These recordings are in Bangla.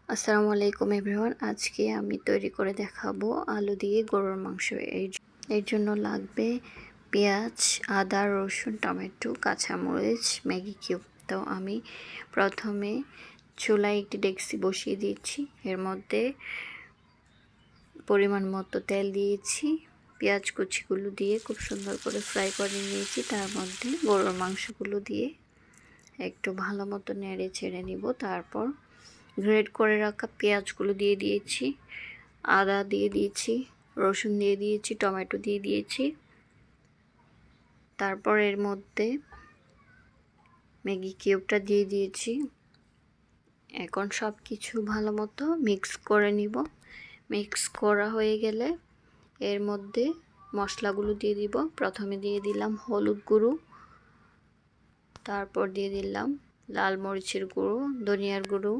আসসালামু আলাইকুম এভরিওয়ান। আজকে আমি তৈরি করে দেখাবো আলু দিয়ে গরুর মাংস। এর জন্য লাগবে পেঁয়াজ, আদা, রসুন, টমেটো, কাঁচামরিচ, ম্যাগি কিউব। তো আমি প্রথমে চুলায় একটি ডেকচি বসিয়ে দিয়েছি। এর মধ্যে পরিমাণ মতো তেল দিয়েছি। পেঁয়াজ কুচিগুলো দিয়ে খুব সুন্দর করে ফ্রাই করে নিয়েছি। তার মধ্যে গরুর মাংসগুলো দিয়ে একটু ভালো মতো নেড়ে ছেড়ে নিব। তারপর গ্রেট করে রাখা পেঁয়াজগুলো দিয়ে দিয়েছি, আদা দিয়ে দিয়েছি, রসুন দিয়ে দিয়েছি, টমেটো দিয়ে দিয়েছি। তারপর এর মধ্যে ম্যাগি কিউবটা দিয়ে দিয়েছি। এখন সব কিছু ভালো মতো মিক্স করে নিব। মিক্স করা হয়ে গেলে এর মধ্যে মশলাগুলো দিয়ে দিব। প্রথমে দিয়ে দিলাম হলুদ গুঁড়ো, তারপর দিয়ে দিলাম লাল মরিচের গুঁড়ো, ধনিয়ার গুঁড়ো,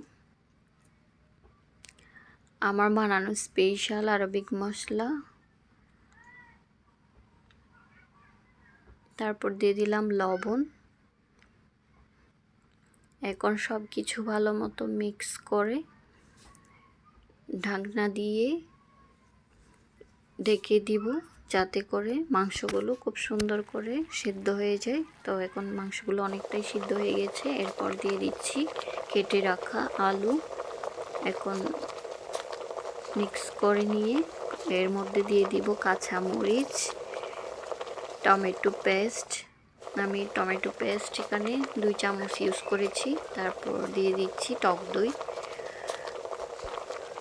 আমার বানানো স্পেশাল আরবিক মশলা, তারপর দিয়ে দিলাম লবণ। এখন সব কিছু ভালো মতো মিক্স করে ঢাকনা দিয়ে ঢেকে দিব, যাতে করে মাংসগুলো খুব সুন্দর করে সিদ্ধ হয়ে যায়। তো এখন মাংসগুলো অনেকটাই সিদ্ধ হয়ে গেছে। এরপর দিয়ে দিচ্ছি কেটে রাখা আলু। এখন মিক্স করে নিয়ে এর মধ্যে দিয়ে দিব কাঁচামরিচ, টমেটো পেস্ট। আমি টমেটো পেস্ট এখানে 2 চামচ ইউজ করেছি। তারপর দিয়ে দিচ্ছি টক দই।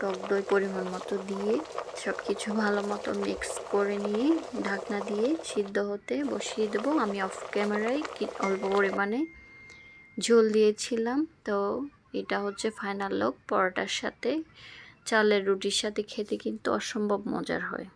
টক দই পরিমাণ মতো দিয়ে সব কিছু ভালো মতো মিক্স করে নিয়ে ঢাকনা দিয়ে সিদ্ধ হতে বসিয়ে দেবো। আমি অফ ক্যামেরায় অল্প পরিমাণে ঝোল দিয়েছিলাম। তো এটা হচ্ছে ফাইনাল লুক। পরোটার সাথে, চালের রুটির সাথে খেতে কিন্তু অসম্ভব মজার হয়।